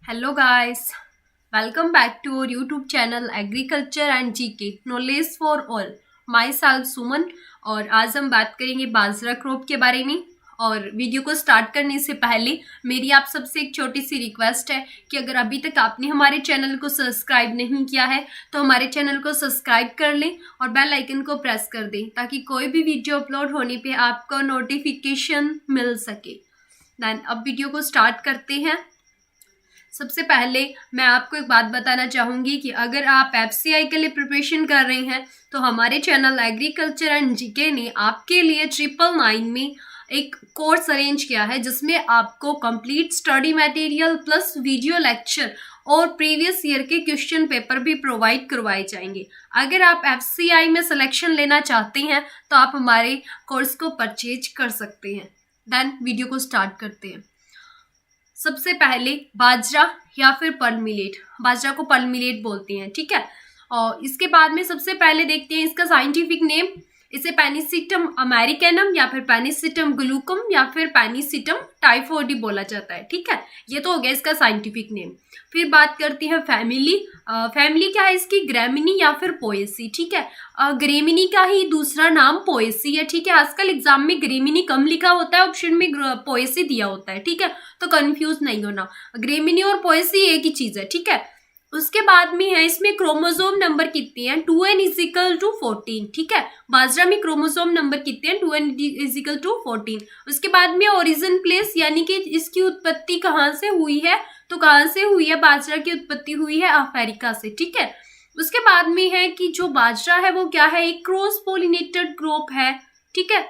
Hello guys, welcome back to our YouTube channel Agriculture and GK Knowledge for All. Myself सुमन और आज हम बात करेंगे बाजरा क्रॉप के बारे में। और वीडियो को स्टार्ट करने से पहले मेरी आप सबसे एक छोटी सी रिक्वेस्ट है कि अगर अभी तक आपने हमारे चैनल को सब्सक्राइब नहीं किया है तो हमारे चैनल को सब्सक्राइब कर लें और बेल आइकन को प्रेस कर दें ताकि कोई भी वीडियो अपलोड होने पे आपको नोटिफिकेशन मिल सके। देन अब वीडियो को स्टार्ट करते हैं। सबसे पहले मैं आपको एक बात बताना चाहूँगी कि अगर आप एफसीआई के लिए प्रिपरेशन कर रहे हैं तो हमारे चैनल एग्रीकल्चर एंड जीके ने आपके लिए 999 में एक कोर्स अरेंज किया है जिसमें आपको complete study material plus video lecture और प्रीवियस ईयर के क्वेश्चन पेपर भी प्रोवाइड करवाए जाएंगे। अगर आप एफसीआई में सिलेक्शन लेना चाहते हैं तो आप हमारे कोर्स को परचेज कर सकते हैं। देन वीडियो को स्टार्ट करते हैं। सबसे पहले बाजरा या फिर पर्ल मिलेट, बाजरा को पर्ल मिलेट बोलते हैं, ठीक है। और इसके बाद में सबसे पहले देखते हैं इसका साइंटिफिक नेम। इसे पेनिसिटम अमेरिकनम या फिर पेनिसिटम ग्लूकम या फिर पेनिसिटम टाइफोइडी बोला जाता है, ठीक है। ये तो हो गया इसका साइंटिफिक नेम। फिर बात करते हैं फैमिली। फैमिली क्या है इसकी? ग्रेमिनी या फिर पोएसी, ठीक है। ग्रेमिनी का ही दूसरा नाम पोएसी है, ठीक है। आजकल एग्जाम में ग्रेमिनी कम लिखा होता है, ऑप्शन में पोएसी दिया होता है, ठीक है। तो कंफ्यूज नहीं होना, ग्रेमिनी और पोएसी एक ही चीज है, ठीक है। उसके बाद में है इसमें क्रोमोसोम नंबर कितने हैं? 2n=14, ठीक है। बाजरा में क्रोमोसोम नंबर कितने हैं? 2n=14। उसके बाद में ओरिजिन प्लेस यानी कि इसकी उत्पत्ति कहाँ से हुई है? तो कहाँ से हुई है? बाजरा की उत्पत्ति हुई है अफ्रीका से, ठीक है। उसके बाद में है कि जो बाजरा है वो क्या है? एक क्रॉस पोलिनेटेड क्रॉप है, ठीक है।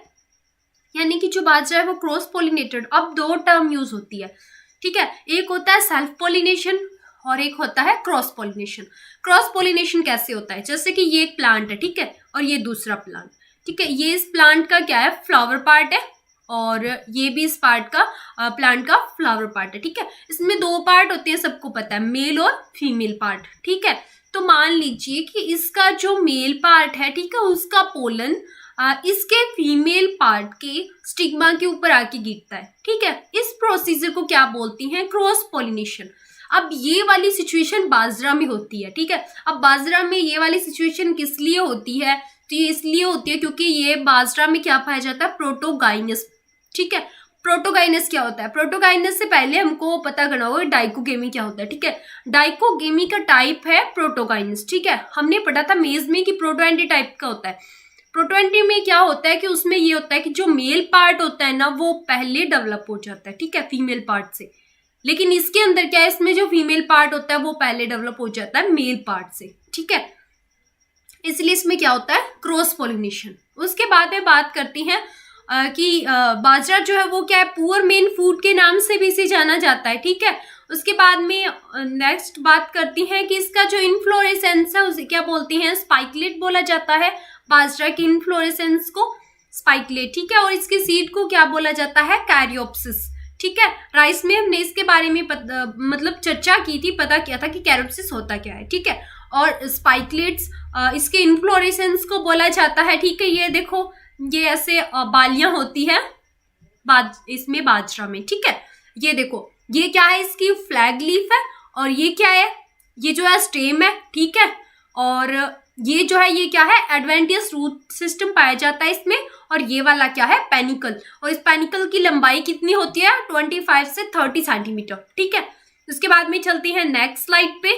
यानी कि जो बाजरा है वो क्रॉस पोलिनेटेड। अब दो टर्म यूज होती है, ठीक है। एक होता है सेल्फ पोलिनेशन और एक होता है क्रॉस पोलिनेशन। क्रॉस पोलिनेशन कैसे होता है? जैसे कि ये एक प्लांट है, ठीक है, और ये दूसरा प्लांट, ठीक है। ये इस प्लांट का क्या है? फ्लावर पार्ट है और ये भी इस पार्ट का प्लांट का फ्लावर पार्ट है, ठीक है। इसमें दो पार्ट होते हैं, सबको पता है, मेल और फीमेल पार्ट, ठीक है। तो मान लीजिए कि इसका जो मेल पार्ट है, ठीक है, उसका पोलन इसके फीमेल पार्ट के स्टिग्मा के ऊपर आके गिरता है, ठीक है। इस प्रोसीजर को क्या बोलती हैं? Cross pollination. अब ये वाली सिचुएशन बाजरा में होती है, ठीक है। अब बाजरा में ये वाली सिचुएशन किस लिए होती है? तो ये इसलिए होती है क्योंकि ये बाजरा में क्या पाया जाता है? प्रोटोगाइनस, ठीक है। प्रोटोगाइनस क्या होता है? प्रोटोगाइनस से पहले हमको पता करना होगा डाइकोगेमी क्या होता है, ठीक है। डाइकोगेमी का टाइप है प्रोटोगाइनस, ठीक है। हमने पढ़ा था मेज में कि प्रोटोएंटी टाइप का होता है। प्रोटोएंटी में क्या होता है कि उसमें ये होता है कि जो मेल पार्ट होता है ना वो पहले डेवलप हो जाता है, ठीक है, फीमेल पार्ट से। लेकिन इसके अंदर क्या है? इसमें जो फीमेल पार्ट होता है वो पहले डेवलप हो जाता है मेल पार्ट से, ठीक है। इसलिए इसमें क्या होता है? Cross pollination. उसके बाद में बात करती हैं कि बाजरा जो है वो क्या है? पुअर मेन फूड के नाम से भी इसे जाना जाता है, ठीक है। उसके बाद में नेक्स्ट बात करती हैं कि इसका जो इनफ्लोरेसेंस है उसे क्या बोलते हैं? स्पाइकलेट बोला जाता है। बाजरा की इनफ्लोरेसेंस को स्पाइकलेट, ठीक है। और इसके सीड को क्या बोला जाता है? कैरियोप्सिस, ठीक है। राइस में हमने इसके बारे में मतलब चर्चा की थी, पता किया था कि कैरियोप्सिस होता क्या है, ठीक है। और स्पाइकलेट्स इसके इनफ्लोरेसेंस को बोला जाता है, ठीक है। ये देखो, ये ऐसे बालियां होती है इसमें बाजरा में, ठीक है। ये देखो, ये क्या है? इसकी फ्लैग लीफ है। और ये क्या है? ये जो है स्टेम है, ठीक है। और ये जो है ये क्या है? एडवेंटियस रूट सिस्टम पाया जाता है इसमें। और ये वाला क्या है? पेनिकल। और इस पेनिकल की लंबाई कितनी होती है? 25 से 30 सेंटीमीटर, ठीक है। उसके बाद में चलती है नेक्स्ट स्लाइड पे।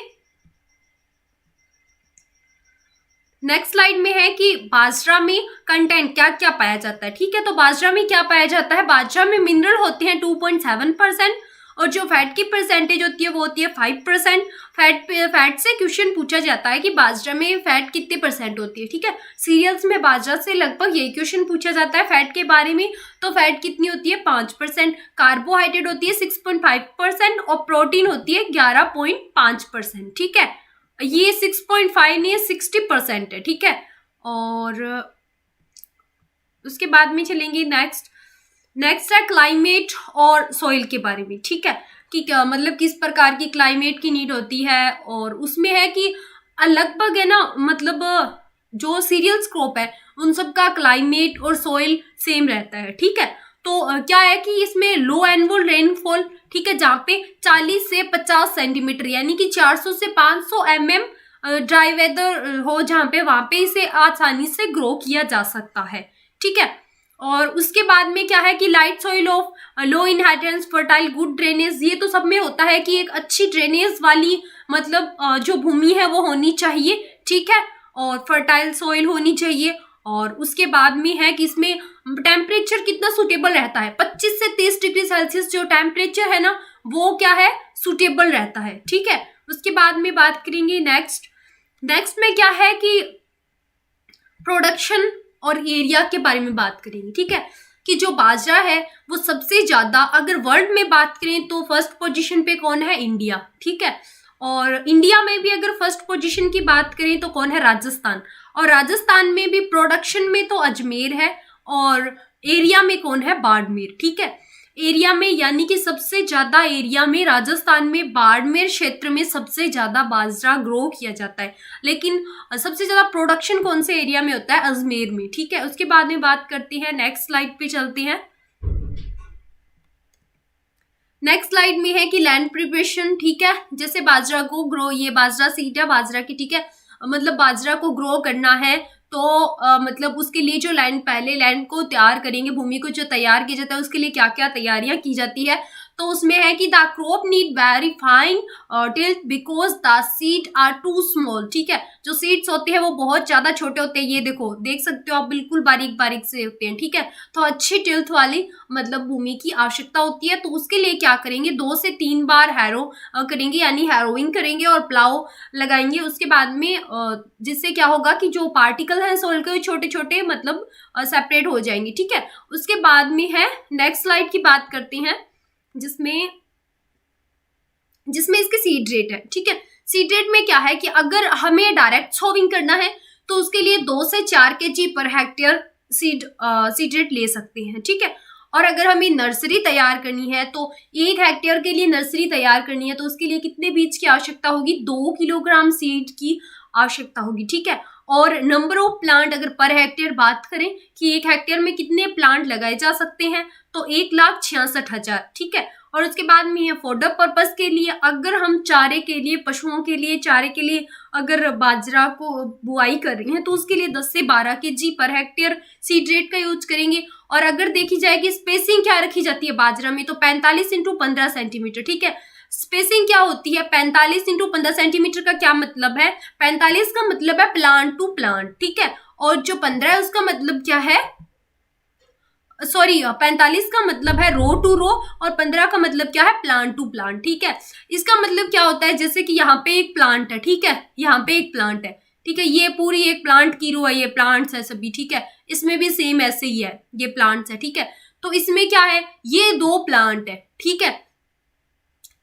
नेक्स्ट स्लाइड में है कि बाजरा में कंटेंट क्या क्या पाया जाता है, ठीक है। तो बाजरा में क्या पाया जाता है? बाजरा में मिनरल होते हैं 2.7% और जो फैट की परसेंटेज होती है वो होती है 5%। फैट से क्वेश्चन पूछा जाता है कि बाजरा में फैट कितने परसेंट होती है, ठीक है। सीरियल्स में बाजरा से लगभग यही क्वेश्चन पूछा जाता है फैट के बारे में। तो फैट कितनी होती है? 5%। कार्बोहाइड्रेट होती है 6.5% और प्रोटीन होती है 11.5%, ठीक है। ये 6.5 नहीं है, 60% है, ठीक है। और उसके बाद में चलेंगे नेक्स्ट है क्लाइमेट और सॉइल के बारे में, ठीक है। कि क्या मतलब किस प्रकार की क्लाइमेट की नीड होती है। और उसमें है कि लगभग है ना, मतलब जो सीरियल्स क्रॉप है उन सब का क्लाइमेट और सॉइल सेम रहता है, ठीक है। तो क्या है कि इसमें लो एनुअल रेनफॉल, ठीक है, जहाँ पे 40 से 50 सेंटीमीटर यानी कि 400 से 500 mm ड्राई वेदर हो जहाँ पे, वहां पे इसे आसानी से ग्रो किया जा सकता है, ठीक है। और उसके बाद में क्या है कि light soil of low inheritance fertile good drainage, ये तो सब में होता है कि एक अच्छी ड्रेनेज वाली मतलब जो भूमि है वो होनी चाहिए, ठीक है, और फर्टाइल सॉइल होनी चाहिए। और उसके बाद में है कि इसमें टेम्परेचर कितना सुटेबल रहता है, 25 से 30 डिग्री सेल्सियस जो टेम्परेचर है ना वो क्या है, सुटेबल रहता है, ठीक है। उसके बाद में बात करेंगे नेक्स्ट में क्या है कि प्रोडक्शन और एरिया के बारे में बात करेंगे, ठीक है, कि जो बाजरा है वो सबसे ज्यादा अगर वर्ल्ड में बात करें तो फर्स्ट पोजीशन पे कौन है, इंडिया, ठीक है। और इंडिया में भी अगर फर्स्ट पोजीशन की बात करें तो कौन है, राजस्थान। और राजस्थान में भी प्रोडक्शन में तो अजमेर है और एरिया में कौन है, बाड़मेर, ठीक है। एरिया में यानी कि सबसे ज्यादा एरिया में राजस्थान में बाड़मेर क्षेत्र में सबसे ज्यादा बाजरा ग्रो किया जाता है, लेकिन सबसे ज्यादा प्रोडक्शन कौन से एरिया में होता है, अजमेर में, ठीक है। उसके बाद में बात करते हैं, नेक्स्ट स्लाइड पे चलते हैं। नेक्स्ट स्लाइड में है कि लैंड प्रिपरेशन, ठीक है, जैसे बाजरा को ग्रो, ये बाजरा सीड है बाजरा की, ठीक है, मतलब बाजरा को ग्रो करना है तो मतलब उसके लिए जो पहले लैंड को तैयार करेंगे, भूमि को जो तैयार किया जाता है उसके लिए क्या क्या तैयारियां की जाती है, तो उसमें है कि the crop need very fine tilt because the seed are too small, ठीक है। जो सीड्स होते हैं वो बहुत ज्यादा छोटे होते हैं, ये देखो देख सकते हो आप, बिल्कुल बारीक बारीक से होते हैं, ठीक है। तो अच्छी टिल्थ वाली मतलब भूमि की आवश्यकता होती है, तो उसके लिए क्या करेंगे, 2 से 3 बार हैरो करेंगे यानी हैरोइंग करेंगे और प्लाव लगाएंगे। उसके बाद में जिससे क्या होगा कि जो पार्टिकल है सोइल के छोटे छोटे मतलब सेपरेट हो जाएंगे, ठीक है। उसके बाद में है नेक्स्ट स्लाइड की बात करते हैं जिसमें इसके सीड रेट है, ठीक है। सीड रेट में क्या है कि अगर हमें डायरेक्ट सोविंग करना है तो उसके लिए 2 से 4 kg per hectare seed rate ले सकते हैं, ठीक है। और अगर हमें नर्सरी तैयार करनी है तो 1 हेक्टेयर के लिए नर्सरी तैयार करनी है तो उसके लिए कितने बीज की आवश्यकता होगी, 2 किलोग्राम सीड की आवश्यकता होगी, ठीक है। और नंबर ऑफ प्लांट अगर पर हेक्टेयर बात करें कि 1 हेक्टेयर में कितने प्लांट लगाए जा सकते हैं तो 1,66,000, ठीक है। और उसके बाद में ये फॉडर पर्पस के लिए अगर हम चारे के लिए, पशुओं के लिए चारे के लिए अगर बाजरा को बुआई कर रहे हैं तो उसके लिए 10 से 12 kg per hectare seed rate का यूज करेंगे। और अगर देखी जाए कि स्पेसिंग क्या रखी जाती है बाजरा में तो 45 × 15 सेंटीमीटर, ठीक है। स्पेसिंग क्या होती है, 45 × 15 सेंटीमीटर का क्या मतलब है, 45 का मतलब है प्लांट टू प्लांट, ठीक है। और जो 15 है उसका मतलब क्या है, सॉरी 45 का मतलब है रो टू रो और 15 का मतलब क्या है, प्लांट टू प्लांट, ठीक है। इसका मतलब क्या होता है, जैसे कि यहाँ पे एक प्लांट है, ठीक है, यहाँ पे एक प्लांट है, ठीक है, ये पूरी एक प्लांट की रो है, ये प्लांट्स है सभी, ठीक है। इसमें भी सेम ऐसे ही है, ये प्लांट्स है, ठीक है। तो इसमें क्या है, ये 2 प्लांट है, ठीक है,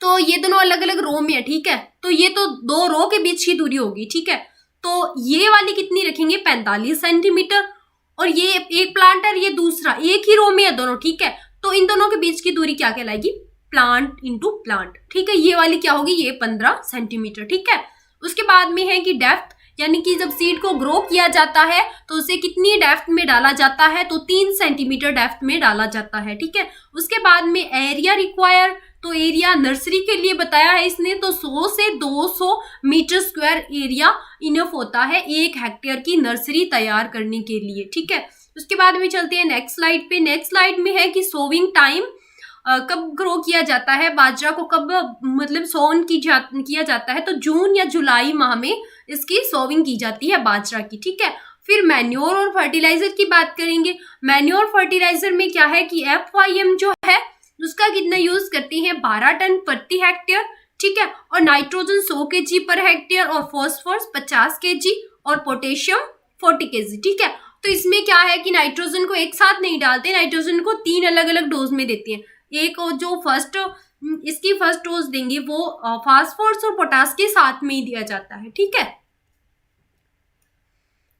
तो ये दोनों अलग अलग रो में है, ठीक है। तो ये तो 2 रो के बीच की दूरी होगी, ठीक है। तो ये वाली कितनी रखेंगे, 45 सेंटीमीटर, और ये एक प्लांट है, ये दूसरा, एक ही रो में है दोनों, ठीक है। तो इन दोनों के बीच की दूरी क्या कहलाएगी, प्लांट इंटू प्लांट, ठीक है। ये वाली क्या होगी, ये 15 सेंटीमीटर, ठीक है। उसके बाद में है कि डेप्थ, यानी कि जब सीड को ग्रो किया जाता है तो उसे कितनी डेप्थ में डाला जाता है, तो 3 सेंटीमीटर डेप्थ में डाला जाता है, ठीक है। उसके बाद में एरिया रिक्वायर, तो एरिया नर्सरी के लिए बताया है इसने, तो 100 से 200 मीटर स्क्वायर एरिया इनफ होता है 1 हेक्टेयर की नर्सरी तैयार करने के लिए, ठीक है। उसके बाद में चलते हैं नेक्स्ट स्लाइड पे। नेक्स्ट स्लाइड में है कि सोविंग टाइम, कब ग्रो किया जाता है बाजरा को, कब मतलब सोन किया जाता है, तो जून या जुलाई माह में इसकी सोविंग की जाती है बाजरा की, ठीक है। फिर मैन्योर और फर्टिलाइजर की बात करेंगे। मैन्योर फर्टिलाइजर में क्या है कि FYM जो है उसका कितना यूज करती है, 12 टन प्रति हेक्टेयर, ठीक है। और नाइट्रोजन 100 kg पर हेक्टेयर और फॉस्फोरस 50 kg और पोटेशियम 40 kg, ठीक है। तो इसमें क्या है कि नाइट्रोजन को एक साथ नहीं डालते, नाइट्रोजन को 3 अलग अलग डोज में देती है। एक जो इसकी फर्स्ट डोज देंगे वो फास्फोरस और पोटास के साथ में ही दिया जाता है, ठीक है।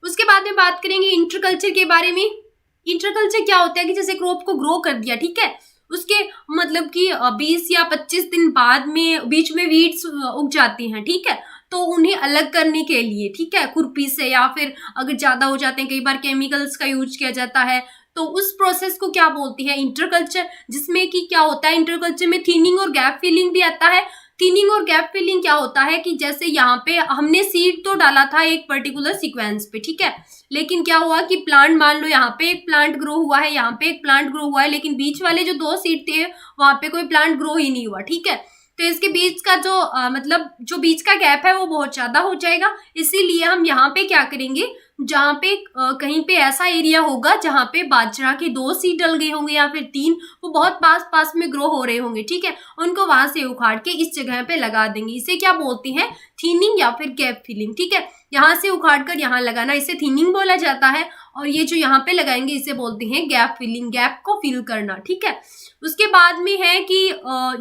उसके बाद में बात करेंगे इंटरकल्चर के बारे में। इंटरकल्चर क्या होता है कि जैसे क्रॉप को ग्रो कर दिया, ठीक है, उसके मतलब कि 20 या 25 दिन बाद में बीच में वीड्स उग जाती हैं, ठीक है। तो उन्हें अलग करने के लिए, ठीक है, खुरपी से, या फिर अगर ज्यादा हो जाते हैं कई बार केमिकल्स का यूज किया जाता है, तो उस प्रोसेस को क्या बोलती है, इंटरकल्चर, जिसमें कि क्या होता है, इंटरकल्चर में थिनिंग और गैप फिलिंग भी आता है। थिनिंग और गैप फिलिंग क्या होता है कि जैसे यहाँ पे हमने सीड तो डाला था एक पर्टिकुलर सीक्वेंस पे, ठीक है, लेकिन क्या हुआ कि प्लांट, मान लो यहाँ पे एक प्लांट ग्रो हुआ है, यहाँ पे एक प्लांट ग्रो हुआ है, लेकिन बीच वाले जो 2 सीड थे वहां पे कोई प्लांट ग्रो ही नहीं हुआ, ठीक है। तो इसके बीच का जो मतलब जो बीच का गैप है वो बहुत ज्यादा हो जाएगा। इसीलिए हम यहाँ पे क्या करेंगे, जहाँ पे कहीं पे ऐसा एरिया होगा जहाँ पे बाजरा के 2 सीड डल गए होंगे या फिर 3, वो बहुत पास पास में ग्रो हो रहे होंगे, ठीक है, उनको वहां से उखाड़ के इस जगह पे लगा देंगे। इसे क्या बोलते हैं, थीनिंग या फिर गैप फिलिंग, ठीक है। यहाँ से उखाड़ कर यहाँ लगाना, इसे थीनिंग बोला जाता है, और ये जो यहाँ पे लगाएंगे इसे बोलते हैं गैप फिलिंग, गैप को फिल करना, ठीक है। उसके बाद में है कि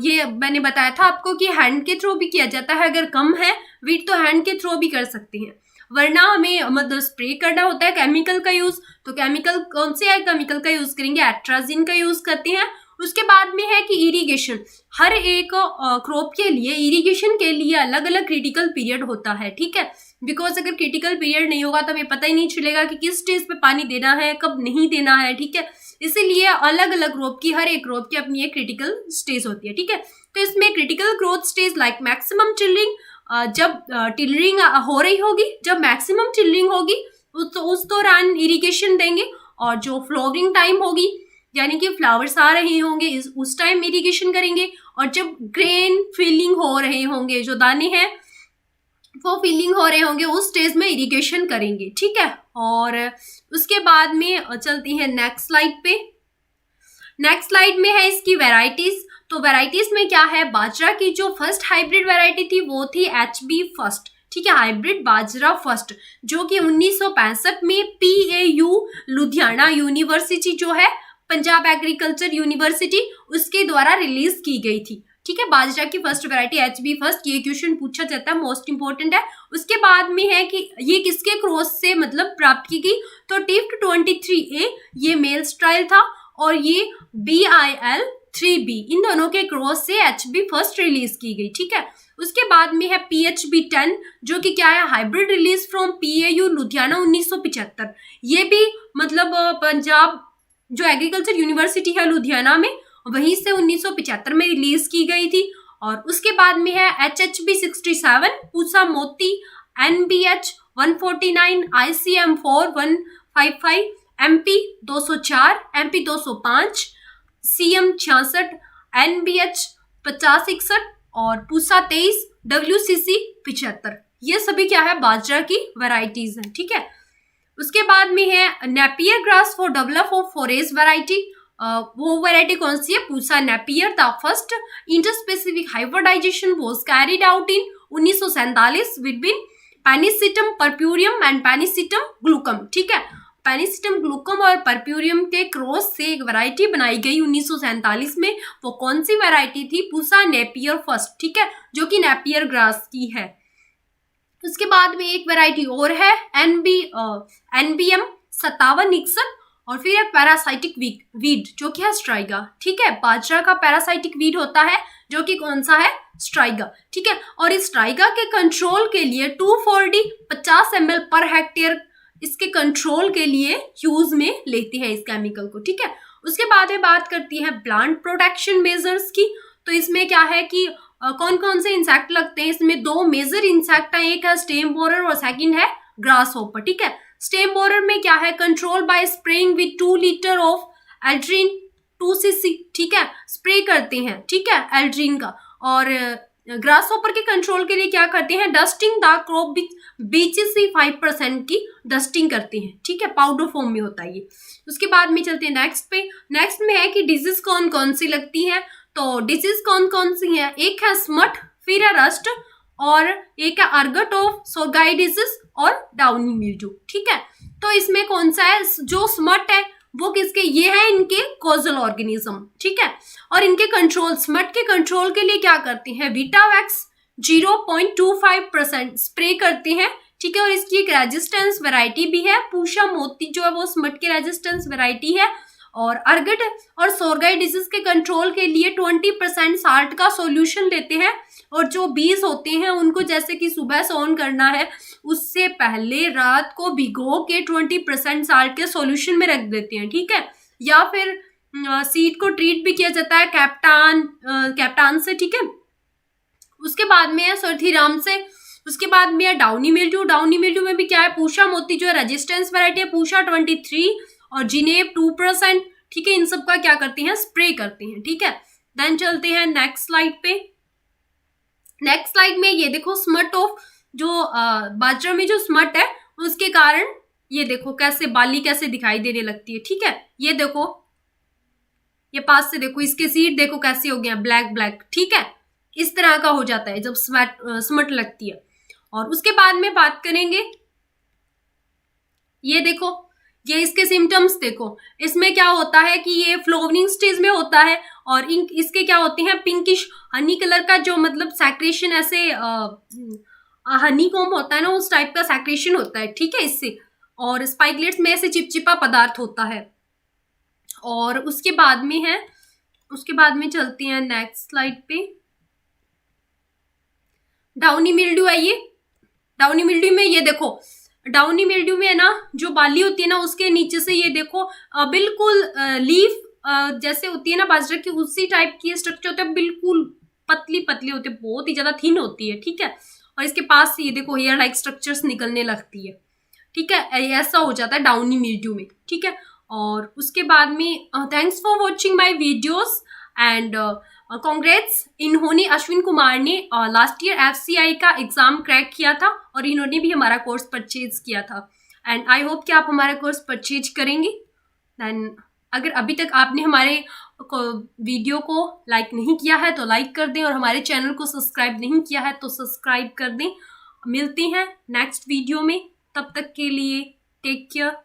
ये मैंने बताया था आपको कि हैंड के थ्रू भी किया जाता है, अगर कम है वीट तो हैंड के थ्रू भी कर सकते हैं, वरना हमें मतलब स्प्रे करना होता है केमिकल का यूज। तो केमिकल कौन से है, केमिकल का यूज करेंगे, एट्राजिन का यूज करते हैं। उसके बाद में है कि इरिगेशन, हर एक क्रॉप के लिए, इरिगेशन के लिए अलग अलग क्रिटिकल पीरियड होता है, ठीक है, बिकॉज अगर क्रिटिकल पीरियड नहीं होगा तो हमें पता ही नहीं चलेगा कि किस स्टेज पे पानी देना है, कब नहीं देना है, ठीक है। इसीलिए अलग अलग क्रॉप की, हर एक क्रॉप की अपनी एक क्रिटिकल स्टेज होती है, ठीक है। तो इसमें critical growth stage like maximum tillering, जब टिलरिंग हो रही होगी, जब मैक्सिमम टिलरिंग होगी उस दौरान इरिगेशन देंगे, और जो फ्लावरिंग टाइम होगी यानी कि फ्लावर्स आ रहे होंगे उस टाइम इरिगेशन करेंगे, और जब ग्रेन फिलिंग हो रहे होंगे, जो दाने हैं वो फिलिंग हो रहे होंगे, उस स्टेज में इरिगेशन करेंगे, ठीक है। और उसके बाद में चलते हैं नेक्स्ट स्लाइड पे। नेक्स्ट स्लाइड में है इसकी वैरायटीज। तो वैरायटीज में क्या है, बाजरा की जो फर्स्ट हाइब्रिड वैरायटी थी वो थी HB फर्स्ट, ठीक है, हाइब्रिड बाजरा फर्स्ट, जो कि 1965 में PAU लुधियाना यूनिवर्सिटी जो है, पंजाब एग्रीकल्चर यूनिवर्सिटी, उसके द्वारा रिलीज की गई थी, ठीक है। बाजरा की फर्स्ट वैरायटी HB फर्स्ट, ये क्वेश्चन पूछा जाता है, मोस्ट इंपोर्टेंट है। उसके बाद में है कि ये किसके क्रॉस से मतलब प्राप्त की गई, तो टिफ्ट 23A ये मेल स्टाइल था, और ये BIL 3B इन दोनों के क्रॉस से HB फर्स्ट रिलीज की गई, ठीक है। उसके बाद में है PHB 10 जो कि क्या है, hybrid release from PAU Ludhiana 1975, ये भी मतलब पंजाब जो एग्रीकल्चर यूनिवर्सिटी है लुधियाना में, वहीं से 1975 में रिलीज की गई थी। और उसके बाद में है HHB 67 पूसा मोती, NBH 149, ICM 4155, MP 204, MP 205, CM 66, NBH 5061 और पूसा 23, WCC 75, ये सभी क्या है, बाजरा की वैरायटीज हैं, ठीक है। उसके बाद में है Napier grass for develop of forest variety, वो वैरायटी कौन सी है, Pusa Napier. The first interspecific hybridization was carried out in 1947 between Pennisetum purpureum and Pennisetum glaucum, ठीक है। पेनिसिटम ग्लूकम और पर्प्यूरियम के क्रॉस से एक वैरायटी बनाई गई 1947 में, वो कौन सी वैरायटी थी, पूसा नेपियर फर्स्ट, ठीक है, जो कि नेपियर ग्रास की है। उसके बाद में एक वैरायटी और है NBM 5761, और फिर एक पैरासाइटिक वीड जो कि है स्ट्राइगा, ठीक है। बाजरा का पैरासाइटिक वीड होता है जो कि कौन सा है, स्ट्राइगा, ठीक है। और इस स्ट्राइगा के कंट्रोल के लिए 2,4-D 50 ml पर हेक्टेयर इसके कंट्रोल के लिए यूज में लेते हैं इस केमिकल को, ठीक है। उसके बाद में बात करती है प्लांट प्रोटेक्शन मेजर्स की। तो इसमें क्या है कि कौन कौन से इंसेक्ट लगते हैं, इसमें 2 मेजर इंसेक्ट हैं, एक है स्टेम बोरर और सेकंड है ग्रास होपर, ठीक है। स्टेम बोरर में क्या है, control by spraying with 2 litre of Aldrin 2cc, ठीक है, स्प्रे करते हैं, ठीक है, एल्ड्रीन का। और ग्रास होपर के कंट्रोल के लिए क्या करते हैं, डस्टिंग द क्रॉप बीचेस से 5% की डस्टिंग करते हैं, ठीक है, पाउडर फॉर्म में होता है ये। उसके बाद में चलते हैं नेक्स्ट पे। नेक्स्ट में है कि डिजीज कौन कौन सी लगती है, तो डिजीज कौन कौन सी है, एक है स्मट, फिर है रस्ट, और एक है अर्गट ऑफ सोरगाई डिजीज और डाउनी मिल्ड्यू, ठीक है। तो इसमें कौन सा है, जो स्मट है वो किसके, ये है इनके कॉजल ऑर्गेनिज्म, ठीक है। और इनके कंट्रोल, स्मट के कंट्रोल के लिए क्या करते हैं, विटावैक्स 0.25% स्प्रे करते हैं, ठीक है। और इसकी एक रेजिस्टेंस वैरायटी भी है, पूषा मोती जो है वो स्मट की रेजिस्टेंस वैरायटी है। और अर्गट और सोरगाई डिजीज के कंट्रोल के लिए 20% साल्ट का सॉल्यूशन लेते हैं, और जो बीज होते हैं उनको जैसे कि सुबह सोन करना है उससे पहले रात को भिगो के 20% साल्ट के सॉल्यूशन में रख देते हैं, ठीक है। या फिर सीड को ट्रीट भी किया जाता है कैप्टान से, ठीक है। उसके बाद में है सर्थिराम से। उसके बाद में है डाउनी मिल्ड्यू। डाउनी मिल्ड्यू में भी क्या है, पूषा मोती जो है रेजिस्टेंस वैरायटी है, पूषा 23 और जिनेव 2%, ठीक है। इन सब का क्या करते हैं, स्प्रे करते हैं, ठीक है। देन चलते हैं नेक्स्ट स्लाइड पे। नेक्स्ट स्लाइड में ये देखो स्मट ऑफ जो बाजरा में जो स्मट है उसके कारण ये देखो कैसे बाली कैसे दिखाई देने लगती है, ठीक है। ये देखो, ये पास से देखो, इसके सीड देखो कैसे हो गया ब्लैक ब्लैक, ठीक है। इस तरह का हो जाता है जब स्मट लगती है। और उसके बाद में बात करेंगे, ये देखो, ये इसके सिम्टम्स देखो। इसमें क्या होता है कि ये फ्लोवरिंग स्टेज में होता है और इसके क्या होते हैं, पिंकिश हनी कलर का जो मतलब सैक्रेशन, ऐसे हनी कॉम्ब होता है ना, उस टाइप का सैक्रेशन होता है, ठीक है इससे। और स्पाइकलेट्स में ऐसे चिपचिपा पदार्थ होता है। और उसके बाद में है, उसके बाद में चलते हैं नेक्स्ट स्लाइड पे। डाउनी मिल्ड्यू है ये। डाउनी मिल्ड्यू में ये देखो, डाउनी मिल्ड्यू में है ना जो बाली होती है ना उसके नीचे से ये देखो बिल्कुल लीफ जैसे होती है ना बाजरा की, उसी टाइप की स्ट्रक्चर होता है, बिल्कुल पतली पतली होती है, बहुत ही ज्यादा थिन होती है, ठीक है। और इसके पास से ये देखो हेयर लाइक स्ट्रक्चर्स निकलने लगती है, ठीक है। ऐसा हो जाता है डाउनी मिल्ड्यू में, ठीक है। और उसके बाद में thanks for watching my videos and congrats. इन्होंने, अश्विन कुमार ने लास्ट ईयर FCI का एग्जाम क्रैक किया था और इन्होंने भी हमारा कोर्स परचेज किया था। एंड आई होप कि आप हमारा कोर्स परचेज करेंगे। देन अगर अभी तक आपने हमारे वीडियो को लाइक नहीं किया है तो लाइक कर दें, और हमारे चैनल को सब्सक्राइब नहीं किया है तो सब्सक्राइब कर दें। मिलते हैं नेक्स्ट वीडियो में, तब तक के लिए टेक केयर।